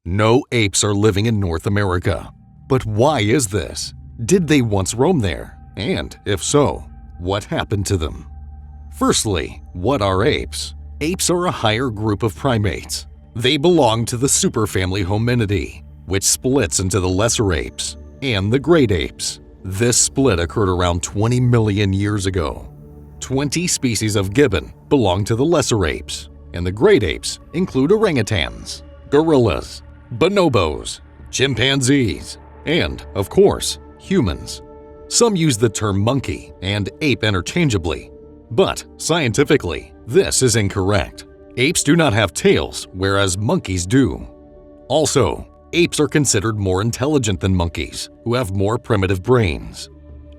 No apes are living in North America. But why is this? Did they once roam there? And if so, what happened to them? Firstly, what are apes? Apes are a higher group of primates. They belong to the superfamily Hominidae, which splits into the lesser apes and the great apes. This split occurred around 20 million years ago. 20 species of gibbon belong to the lesser apes, and the great apes include orangutans, gorillas, bonobos, chimpanzees, and, of course, humans. Some use the term monkey and ape interchangeably, but scientifically, this is incorrect. Apes do not have tails, whereas monkeys do. Also, apes are considered more intelligent than monkeys, who have more primitive brains.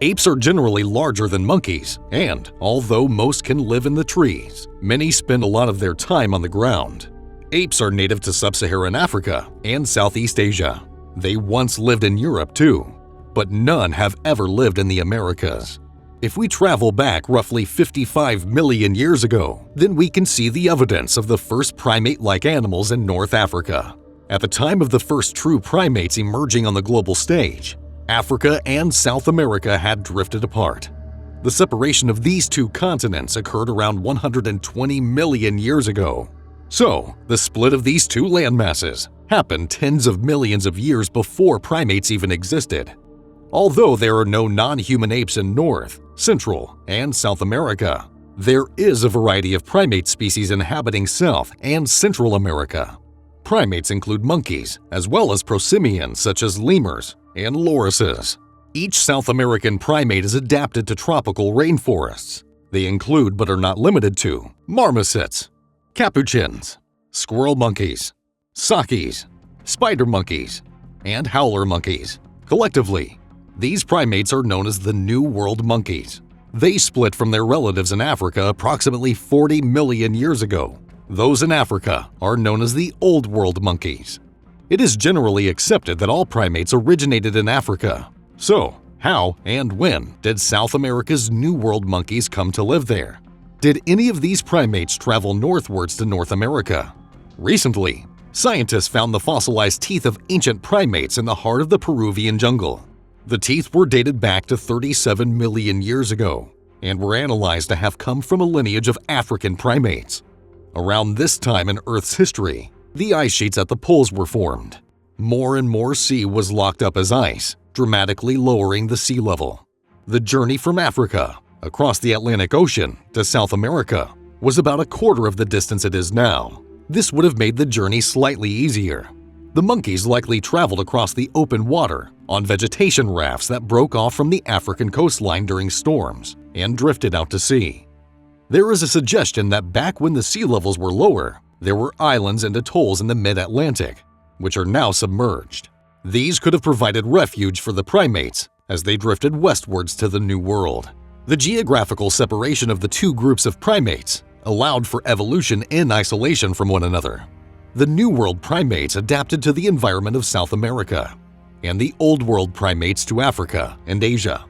Apes are generally larger than monkeys, and although most can live in the trees, many spend a lot of their time on the ground. Apes are native to sub-Saharan Africa and Southeast Asia. They once lived in Europe too, but none have ever lived in the Americas. If we travel back roughly 55 million years ago, then we can see the evidence of the first primate-like animals in North Africa. At the time of the first true primates emerging on the global stage, Africa and South America had drifted apart. The separation of these two continents occurred around 120 million years ago. So, the split of these two landmasses happened tens of millions of years before primates even existed. Although there are no non-human apes in North, Central, and South America, there is a variety of primate species inhabiting South and Central America. Primates include monkeys, as well as prosimians such as lemurs and lorises. Each South American primate is adapted to tropical rainforests. They include, but are not limited to, marmosets, capuchins, squirrel monkeys, sakis, spider monkeys, and howler monkeys. Collectively, these primates are known as the New World monkeys. They split from their relatives in Africa approximately 40 million years ago. Those in Africa are known as the Old World monkeys. It is generally accepted that all primates originated in Africa. So, how and when did South America's New World monkeys come to live there? Did any of these primates travel northwards to North America? Recently, scientists found the fossilized teeth of ancient primates in the heart of the Peruvian jungle. The teeth were dated back to 37 million years ago and were analyzed to have come from a lineage of African primates. Around this time in Earth's history, the ice sheets at the poles were formed. More and more sea was locked up as ice, dramatically lowering the sea level. The journey from Africa, across the Atlantic Ocean, to South America was about a quarter of the distance it is now. This would have made the journey slightly easier. The monkeys likely traveled across the open water on vegetation rafts that broke off from the African coastline during storms and drifted out to sea. There is a suggestion that back when the sea levels were lower, there were islands and atolls in the mid-Atlantic, which are now submerged. These could have provided refuge for the primates as they drifted westwards to the New World. The geographical separation of the two groups of primates allowed for evolution in isolation from one another. The New World primates adapted to the environment of South America, and the Old World primates to Africa and Asia.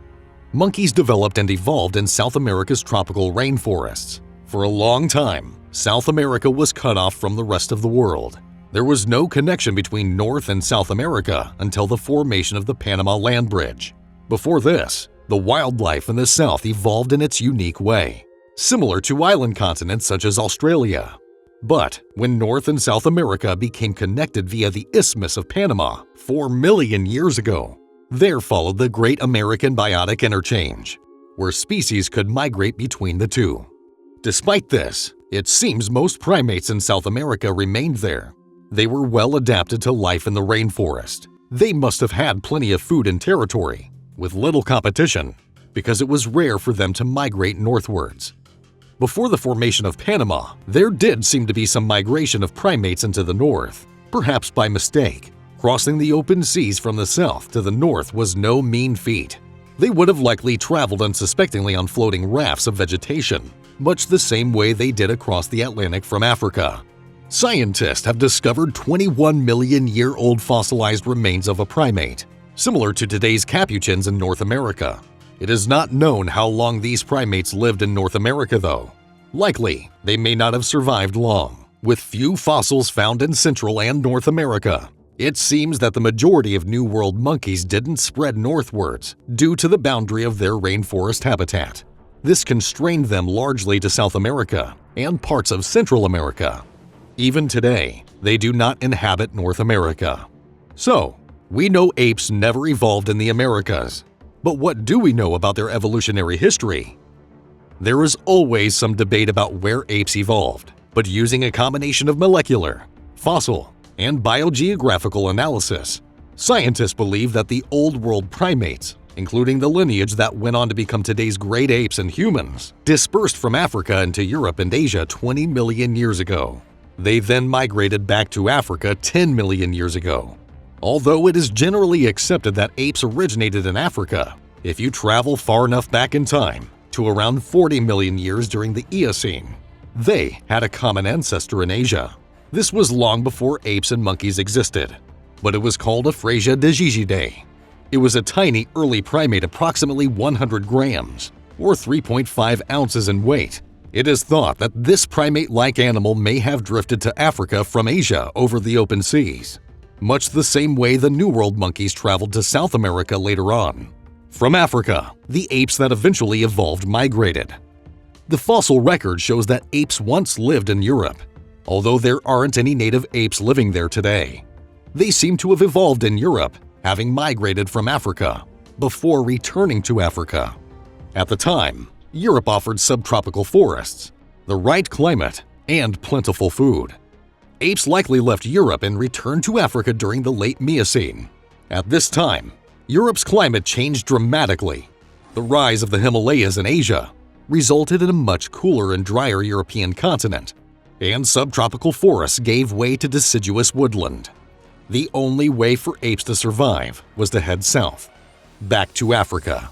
Monkeys developed and evolved in South America's tropical rainforests. For a long time, South America was cut off from the rest of the world. There was no connection between North and South America until the formation of the Panama Land Bridge. Before this, the wildlife in the South evolved in its unique way, similar to island continents such as Australia. But when North and South America became connected via the Isthmus of Panama 4 million years ago, there followed the Great American Biotic Interchange, where species could migrate between the two. Despite this, it seems most primates in South America remained there. They were well adapted to life in the rainforest. They must have had plenty of food and territory, with little competition, because it was rare for them to migrate northwards. Before the formation of Panama, there did seem to be some migration of primates into the north, perhaps by mistake. Crossing the open seas from the south to the north was no mean feat. They would have likely traveled unsuspectingly on floating rafts of vegetation, much the same way they did across the Atlantic from Africa. Scientists have discovered 21 million-year-old fossilized remains of a primate, similar to today's capuchins in North America. It is not known how long these primates lived in North America, though. Likely, they may not have survived long, with few fossils found in Central and North America. It seems that the majority of New World monkeys didn't spread northwards due to the boundary of their rainforest habitat. This constrained them largely to South America and parts of Central America. Even today, they do not inhabit North America. So, we know apes never evolved in the Americas. But what do we know about their evolutionary history? There is always some debate about where apes evolved, but using a combination of molecular, fossil, and biogeographical analysis, scientists believe that the Old World primates, including the lineage that went on to become today's great apes and humans, dispersed from Africa into Europe and Asia 20 million years ago. They then migrated back to Africa 10 million years ago. Although it is generally accepted that apes originated in Africa, if you travel far enough back in time, to around 40 million years during the Eocene, they had a common ancestor in Asia. This was long before apes and monkeys existed, but it was called Afrasiadigitidae. It was a tiny early primate approximately 100 grams, or 3.5 ounces in weight. It is thought that this primate-like animal may have drifted to Africa from Asia over the open seas, much the same way the New World monkeys traveled to South America later on. From Africa, the apes that eventually evolved migrated. The fossil record shows that apes once lived in Europe, although there aren't any native apes living there today. They seem to have evolved in Europe, having migrated from Africa, before returning to Africa. At the time, Europe offered subtropical forests, the right climate, and plentiful food. Apes likely left Europe and returned to Africa during the late Miocene. At this time, Europe's climate changed dramatically. The rise of the Himalayas in Asia resulted in a much cooler and drier European continent, and subtropical forests gave way to deciduous woodland. The only way for apes to survive was to head south, back to Africa.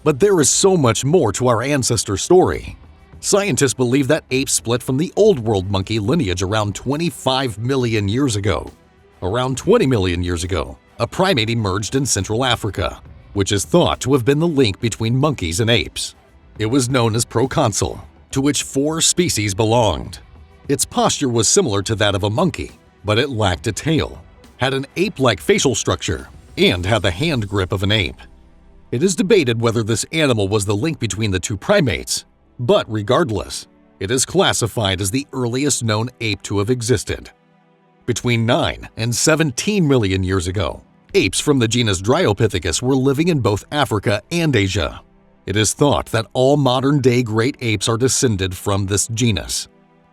But there is so much more to our ancestor story. Scientists believe that apes split from the Old World monkey lineage around 25 million years ago. Around 20 million years ago, a primate emerged in Central Africa, which is thought to have been the link between monkeys and apes. It was known as proconsul, to which 4 species belonged. Its posture was similar to that of a monkey, but it lacked a tail, had an ape-like facial structure, and had the hand grip of an ape. It is debated whether this animal was the link between the two primates, but regardless, it is classified as the earliest known ape to have existed. Between 9 and 17 million years ago, apes from the genus Dryopithecus were living in both Africa and Asia. It is thought that all modern-day great apes are descended from this genus,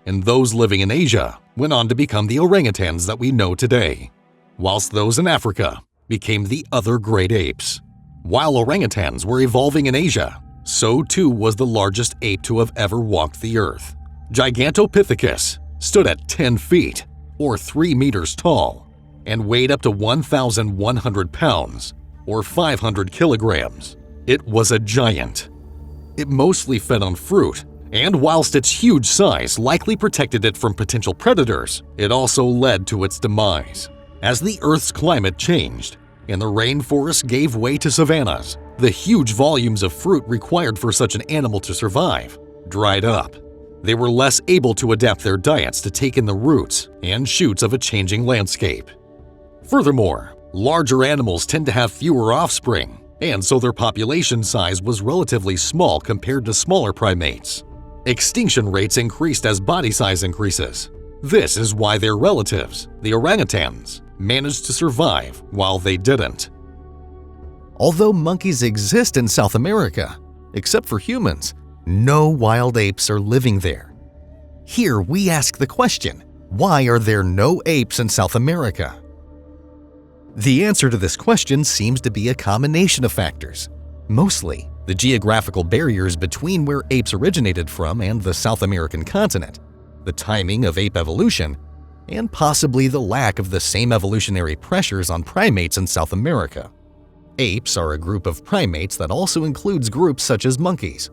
and those living in Asia went on to become the orangutans that we know today, whilst those in Africa became the other great apes. While orangutans were evolving in Asia, so too was the largest ape to have ever walked the earth. Gigantopithecus stood at 10 feet, or 3 meters tall, and weighed up to 1,100 pounds, or 500 kilograms. It was a giant. It mostly fed on fruit, and whilst its huge size likely protected it from potential predators, it also led to its demise. As the Earth's climate changed, and the rainforest gave way to savannas, the huge volumes of fruit required for such an animal to survive dried up. They were less able to adapt their diets to take in the roots and shoots of a changing landscape. Furthermore, larger animals tend to have fewer offspring, and so their population size was relatively small compared to smaller primates. Extinction rates increased as body size increases. This is why their relatives, the orangutans, managed to survive while they didn't. Although monkeys exist in South America, except for humans, no wild apes are living there. Here we ask the question, why are there no apes in South America? The answer to this question seems to be a combination of factors. Mostly, the geographical barriers between where apes originated from and the South American continent, the timing of ape evolution, and possibly the lack of the same evolutionary pressures on primates in South America. Apes are a group of primates that also includes groups such as monkeys,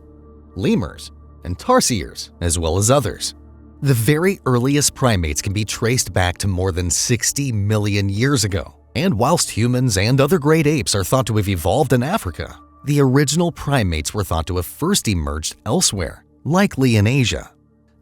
lemurs, and tarsiers, as well as others. The very earliest primates can be traced back to more than 60 million years ago, and whilst humans and other great apes are thought to have evolved in Africa, the original primates were thought to have first emerged elsewhere, likely in Asia.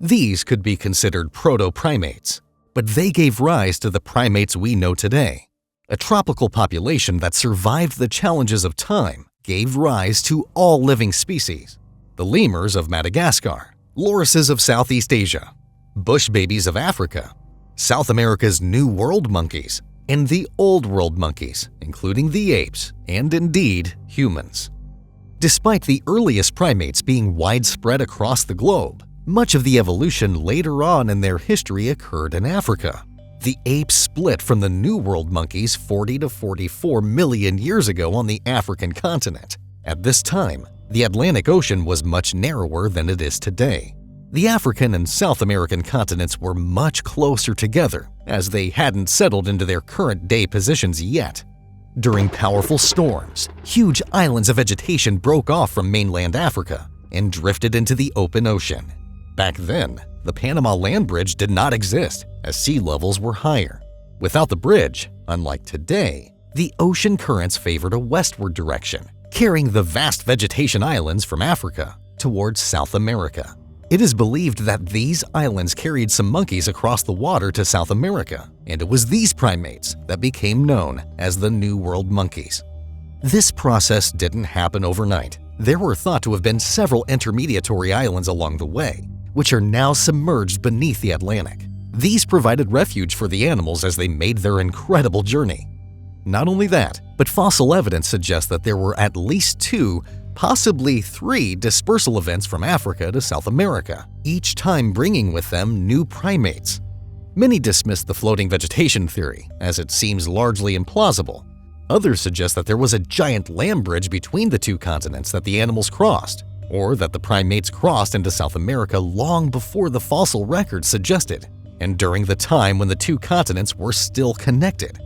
These could be considered proto-primates, but they gave rise to the primates we know today, A tropical population that survived the challenges of time gave rise to all living species: the lemurs of Madagascar, lorises of Southeast Asia, bush babies of Africa, South America's New World monkeys, and the Old World monkeys, including the apes, and indeed, humans. Despite the earliest primates being widespread across the globe, much of the evolution later on in their history occurred in Africa. The apes split from the New World monkeys 40 to 44 million years ago on the African continent. At this time, the Atlantic Ocean was much narrower than it is today. The African and South American continents were much closer together, as they hadn't settled into their current-day positions yet. During powerful storms, huge islands of vegetation broke off from mainland Africa and drifted into the open ocean. Back then, the Panama Land Bridge did not exist, as sea levels were higher. Without the bridge, unlike today, the ocean currents favored a westward direction, carrying the vast vegetation islands from Africa towards South America. It is believed that these islands carried some monkeys across the water to South America, and it was these primates that became known as the New World monkeys. This process didn't happen overnight. There were thought to have been several intermediary islands along the way, which are now submerged beneath the Atlantic. These provided refuge for the animals as they made their incredible journey. Not only that, but fossil evidence suggests that there were at least 2, possibly 3 dispersal events from Africa to South America, each time bringing with them new primates. Many dismiss the floating vegetation theory, as it seems largely implausible. Others suggest that there was a giant land bridge between the 2 continents that the animals crossed, or that the primates crossed into South America long before the fossil record suggested, and during the time when the 2 continents were still connected.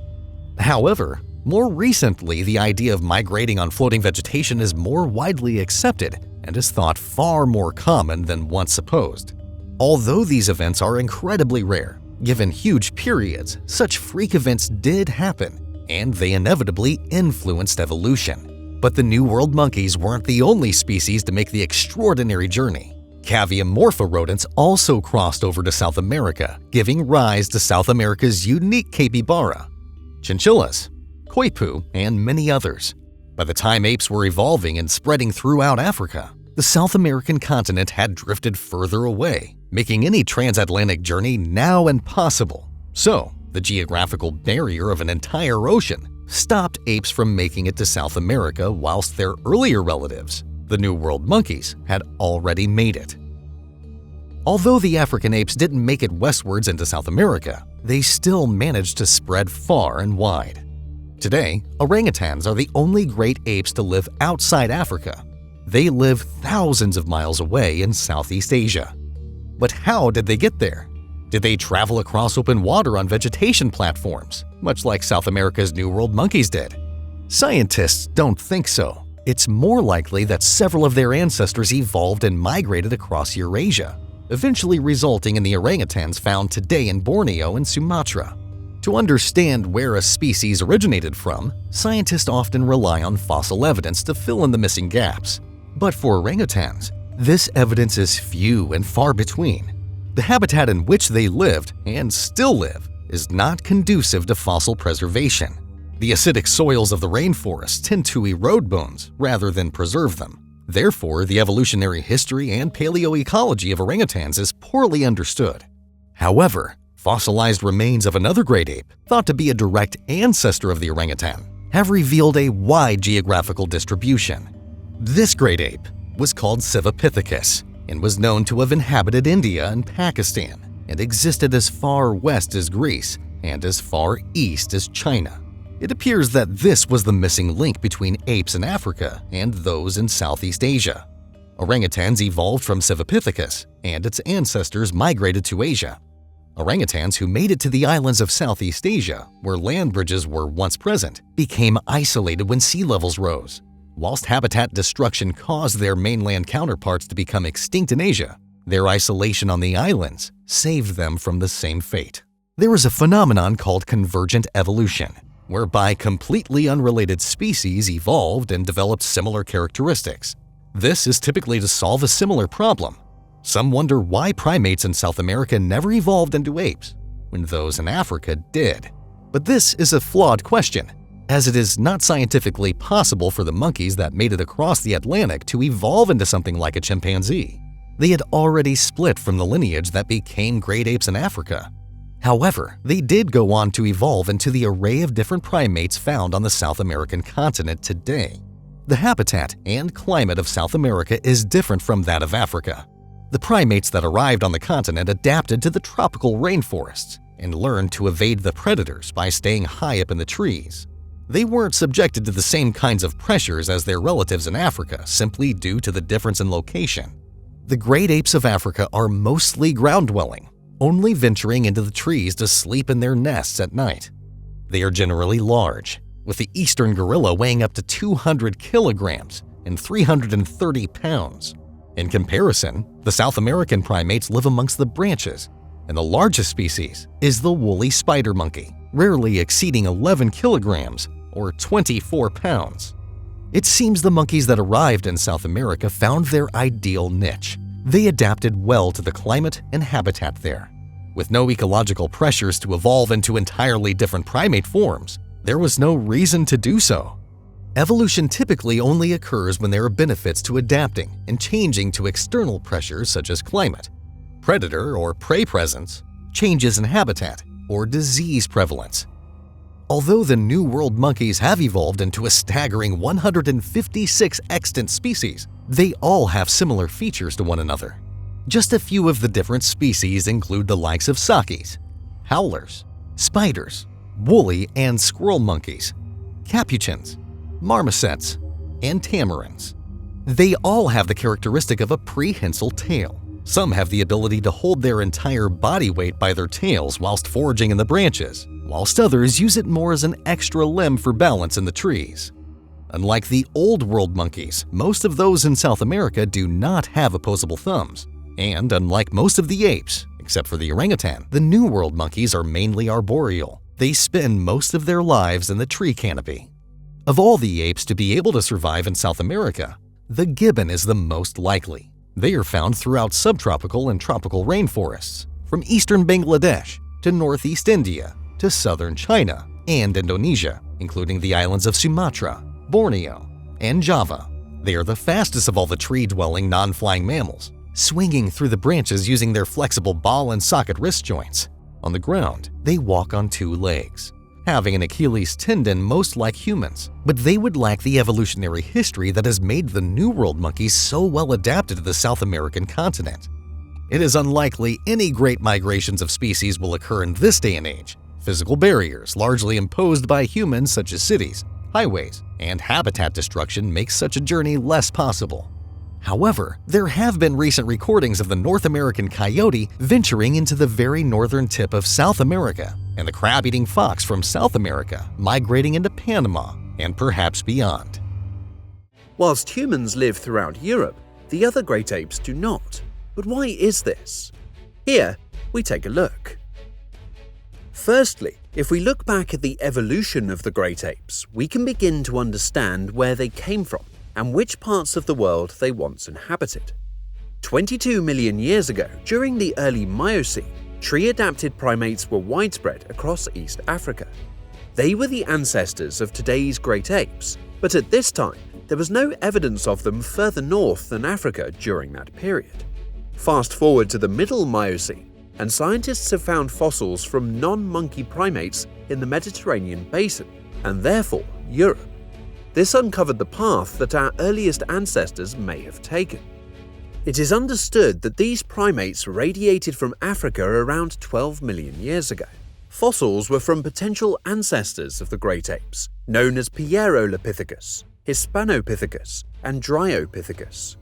However, more recently, the idea of migrating on floating vegetation is more widely accepted and is thought far more common than once supposed. Although these events are incredibly rare, given huge periods, such freak events did happen, and they inevitably influenced evolution. But the New World monkeys weren't the only species to make the extraordinary journey. Caviomorpha rodents also crossed over to South America, giving rise to South America's unique capybara, chinchillas, coipu, and many others. By the time apes were evolving and spreading throughout Africa, the South American continent had drifted further away, making any transatlantic journey now impossible. So, the geographical barrier of an entire ocean stopped apes from making it to South America, whilst their earlier relatives, the New World monkeys, had already made it. Although the African apes didn't make it westwards into South America, they still managed to spread far and wide. Today, orangutans are the only great apes to live outside Africa. They live thousands of miles away in Southeast Asia. But how did they get there? Did they travel across open water on vegetation platforms, much like South America's New World monkeys did? Scientists don't think so. It's more likely that several of their ancestors evolved and migrated across Eurasia, eventually resulting in the orangutans found today in Borneo and Sumatra. To understand where a species originated from, scientists often rely on fossil evidence to fill in the missing gaps. But for orangutans, this evidence is few and far between. The habitat in which they lived, and still live, is not conducive to fossil preservation. The acidic soils of the rainforest tend to erode bones rather than preserve them. Therefore, the evolutionary history and paleoecology of orangutans is poorly understood. However, fossilized remains of another great ape, thought to be a direct ancestor of the orangutan, have revealed a wide geographical distribution. This great ape was called Civipithecus and was known to have inhabited India and Pakistan and existed as far west as Greece and as far east as China. It appears that this was the missing link between apes in Africa and those in Southeast Asia. Orangutans evolved from Civipithecus, and its ancestors migrated to Asia. Orangutans who made it to the islands of Southeast Asia, where land bridges were once present, became isolated when sea levels rose. Whilst habitat destruction caused their mainland counterparts to become extinct in Asia, their isolation on the islands saved them from the same fate. There is a phenomenon called convergent evolution, whereby completely unrelated species evolved and developed similar characteristics. This is typically to solve a similar problem. Some wonder why primates in South America never evolved into apes, when those in Africa did. But this is a flawed question, as it is not scientifically possible for the monkeys that made it across the Atlantic to evolve into something like a chimpanzee. They had already split from the lineage that became great apes in Africa. However, they did go on to evolve into the array of different primates found on the South American continent today. The habitat and climate of South America is different from that of Africa. The primates that arrived on the continent adapted to the tropical rainforests and learned to evade the predators by staying high up in the trees. They weren't subjected to the same kinds of pressures as their relatives in Africa simply due to the difference in location. The great apes of Africa are mostly ground-dwelling, only venturing into the trees to sleep in their nests at night. They are generally large, with the eastern gorilla weighing up to 200 kilograms and 330 pounds. In comparison, the South American primates live amongst the branches, and the largest species is the woolly spider monkey, rarely exceeding 11 kilograms or 24 pounds. It seems the monkeys that arrived in South America found their ideal niche. They adapted well to the climate and habitat there. With no ecological pressures to evolve into entirely different primate forms, there was no reason to do so. Evolution typically only occurs when there are benefits to adapting and changing to external pressures such as climate, predator or prey presence, changes in habitat, or disease prevalence. Although the New World monkeys have evolved into a staggering 156 extant species, they all have similar features to one another. Just a few of the different species include the likes of sakis, howlers, spiders, woolly and squirrel monkeys, capuchins, marmosets, and tamarins. They all have the characteristic of a prehensile tail. Some have the ability to hold their entire body weight by their tails whilst foraging in the branches, whilst others use it more as an extra limb for balance in the trees. Unlike the Old World monkeys, most of those in South America do not have opposable thumbs. And unlike most of the apes, except for the orangutan, the New World monkeys are mainly arboreal. They spend most of their lives in the tree canopy. Of all the apes to be able to survive in South America, the gibbon is the most likely. They are found throughout subtropical and tropical rainforests, from eastern Bangladesh to northeast India to southern China and Indonesia, including the islands of Sumatra, Borneo, and Java. They are the fastest of all the tree-dwelling, non-flying mammals, swinging through the branches using their flexible ball and socket wrist joints. On the ground, they walk on two legs, having an Achilles tendon most like humans, but they would lack the evolutionary history that has made the New World monkeys so well adapted to the South American continent. It is unlikely any great migrations of species will occur in this day and age. Physical barriers, largely imposed by humans such as cities, highways, and habitat destruction makes such a journey less possible. However, there have been recent recordings of the North American coyote venturing into the very northern tip of South America, and the crab-eating fox from South America migrating into Panama and perhaps beyond. Whilst humans live throughout Europe, the other great apes do not. But why is this? Here, we take a look. Firstly, if we look back at the evolution of the great apes, we can begin to understand where they came from and which parts of the world they once inhabited. 22 million years ago, during the early Miocene, tree-adapted primates were widespread across East Africa. They were the ancestors of today's great apes, but at this time, there was no evidence of them further north than Africa during that period. Fast forward to the Middle Miocene, and scientists have found fossils from non-monkey primates in the Mediterranean basin, and therefore Europe. This uncovered the path that our earliest ancestors may have taken. It is understood that these primates radiated from Africa around 12 million years ago. Fossils were from potential ancestors of the great apes, known as Pierolopithecus, Hispanopithecus, and Dryopithecus.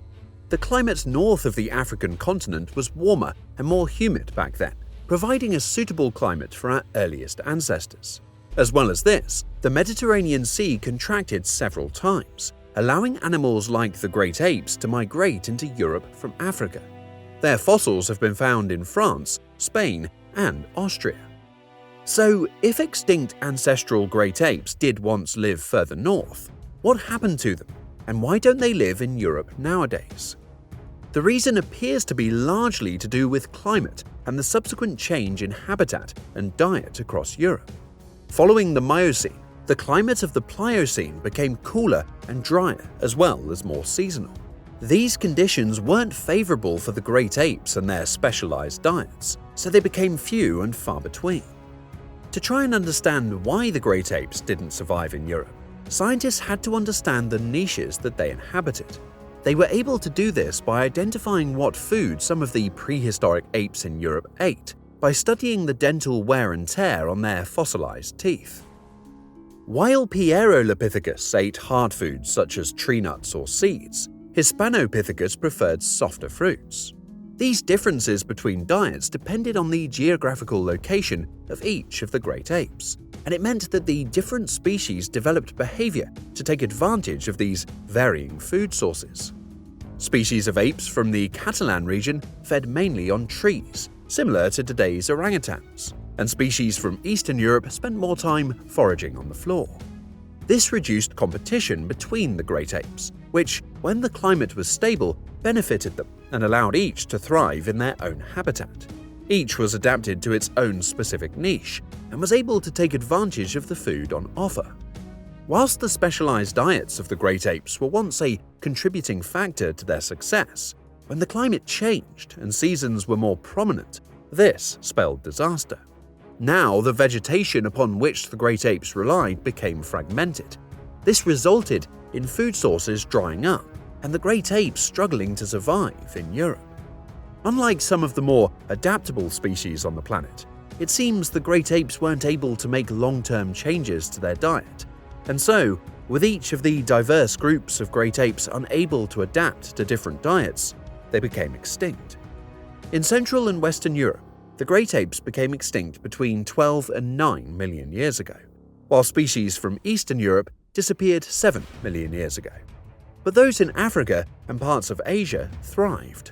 The climate north of the African continent was warmer and more humid back then, providing a suitable climate for our earliest ancestors. As well as this, the Mediterranean Sea contracted several times, allowing animals like the great apes to migrate into Europe from Africa. Their fossils have been found in France, Spain, and Austria. So, if extinct ancestral great apes did once live further north, what happened to them, and why don't they live in Europe nowadays? The reason appears to be largely to do with climate and the subsequent change in habitat and diet across Europe. Following the Miocene, the climate of the Pliocene became cooler and drier as well as more seasonal. These conditions weren't favorable for the great apes and their specialized diets, so they became few and far between. To try and understand why the great apes didn't survive in Europe, scientists had to understand the niches that they inhabited. They were able to do this by identifying what food some of the prehistoric apes in Europe ate, by studying the dental wear and tear on their fossilized teeth. While Pierolopithecus ate hard foods such as tree nuts or seeds, Hispanopithecus preferred softer fruits. These differences between diets depended on the geographical location of each of the great apes, and it meant that the different species developed behavior to take advantage of these varying food sources. Species of apes from the Catalan region fed mainly on trees, similar to today's orangutans, and species from Eastern Europe spent more time foraging on the floor. This reduced competition between the great apes, which, when the climate was stable, benefited them and allowed each to thrive in their own habitat. Each was adapted to its own specific niche and was able to take advantage of the food on offer. Whilst the specialized diets of the great apes were once a contributing factor to their success, when the climate changed and seasons were more prominent, this spelled disaster. Now, the vegetation upon which the great apes relied became fragmented. This resulted in food sources drying up and the great apes struggling to survive in Europe. Unlike some of the more adaptable species on the planet, it seems the great apes weren't able to make long-term changes to their diet, and so, with each of the diverse groups of great apes unable to adapt to different diets, they became extinct. In Central and Western Europe, the great apes became extinct between 12 and 9 million years ago, while species from Eastern Europe disappeared 7 million years ago. But those in Africa and parts of Asia thrived.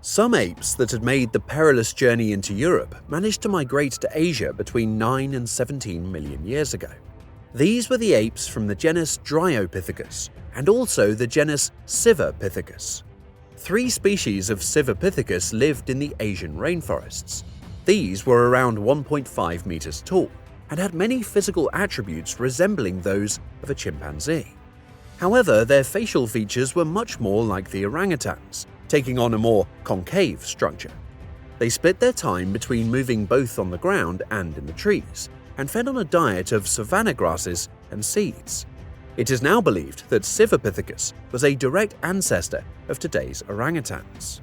Some apes that had made the perilous journey into Europe managed to migrate to Asia between 9 and 17 million years ago. These were the apes from the genus Dryopithecus and also the genus Civerpithecus. 3 species of Civerpithecus lived in the Asian rainforests. These were around 1.5 meters tall and had many physical attributes resembling those of a chimpanzee. However, their facial features were much more like the orangutans, taking on a more concave structure. They split their time between moving both on the ground and in the trees, and fed on a diet of savanna grasses and seeds. It is now believed that Civerpithecus was a direct ancestor of today's orangutans.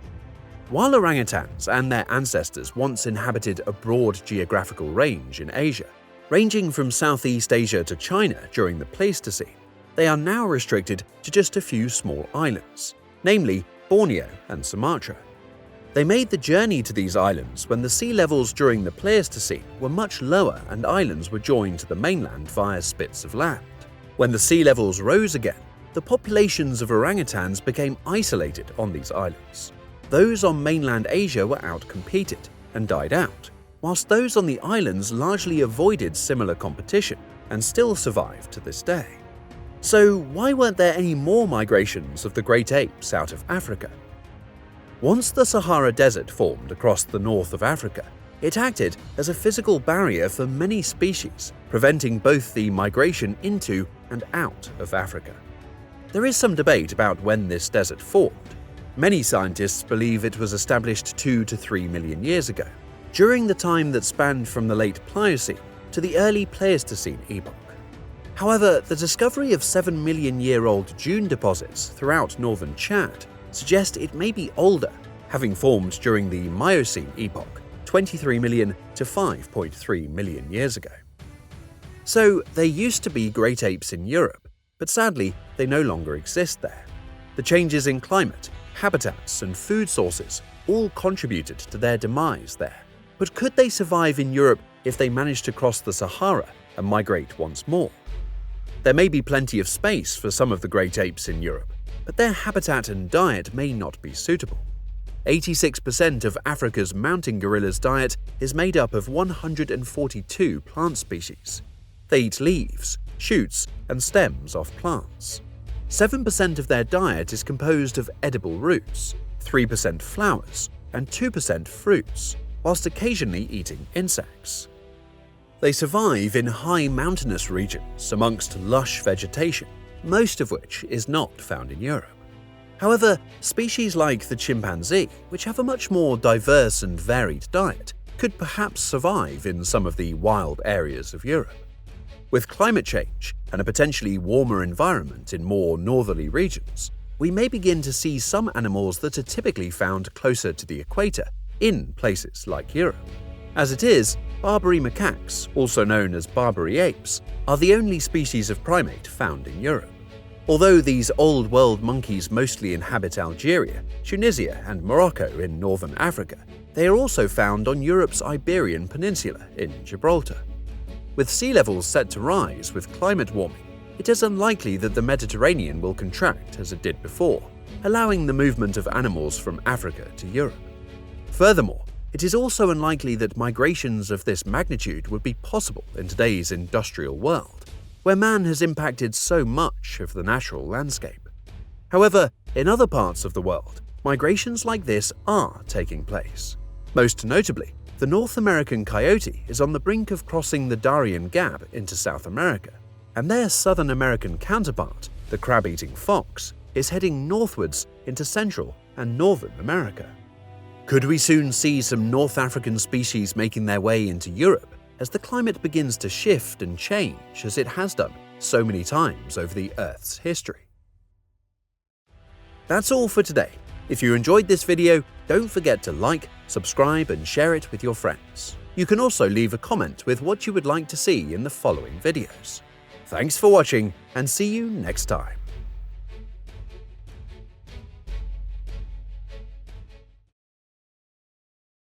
While orangutans and their ancestors once inhabited a broad geographical range in Asia, ranging from Southeast Asia to China during the Pleistocene, they are now restricted to just a few small islands, namely Borneo and Sumatra. They made the journey to these islands when the sea levels during the Pleistocene were much lower and islands were joined to the mainland via spits of land. When the sea levels rose again, the populations of orangutans became isolated on these islands. Those on mainland Asia were outcompeted and died out, whilst those on the islands largely avoided similar competition and still survive to this day. So why weren't there any more migrations of the great apes out of Africa? Once the Sahara Desert formed across the north of Africa, it acted as a physical barrier for many species, preventing both the migration into and out of Africa. There is some debate about when this desert formed. Many scientists believe it was established 2 to 3 million years ago, during the time that spanned from the late Pliocene to the early Pleistocene epoch. However, the discovery of 7-million-year-old dune deposits throughout northern Chad suggest it may be older, having formed during the Miocene epoch, 23 million to 5.3 million years ago. So, there used to be great apes in Europe, but sadly, they no longer exist there. The changes in climate, habitats, and food sources all contributed to their demise there. But could they survive in Europe if they managed to cross the Sahara and migrate once more? There may be plenty of space for some of the great apes in Europe, but their habitat and diet may not be suitable. 86% of Africa's mountain gorilla's diet is made up of 142 plant species. They eat leaves, shoots, and stems off plants. 7% of their diet is composed of edible roots, 3% flowers, and 2% fruits, whilst occasionally eating insects. They survive in high mountainous regions amongst lush vegetation, most of which is not found in Europe. However, species like the chimpanzee, which have a much more diverse and varied diet, could perhaps survive in some of the wild areas of Europe. With climate change and a potentially warmer environment in more northerly regions, we may begin to see some animals that are typically found closer to the equator in places like Europe. As it is, Barbary macaques, also known as Barbary apes, are the only species of primate found in Europe. Although these Old World monkeys mostly inhabit Algeria, Tunisia, and Morocco in northern Africa, they are also found on Europe's Iberian Peninsula in Gibraltar. With sea levels set to rise with climate warming, it is unlikely that the Mediterranean will contract as it did before, allowing the movement of animals from Africa to Europe. Furthermore, it is also unlikely that migrations of this magnitude would be possible in today's industrial world, where man has impacted so much of the natural landscape. However, in other parts of the world, migrations like this are taking place. Most notably, the North American coyote is on the brink of crossing the Darien Gap into South America, and their Southern American counterpart, the crab-eating fox, is heading northwards into Central and Northern America. Could we soon see some North African species making their way into Europe as the climate begins to shift and change as it has done so many times over the Earth's history? That's all for today. If you enjoyed this video, don't forget to like, subscribe, and share it with your friends. You can also leave a comment with what you would like to see in the following videos. Thanks for watching, and see you next time.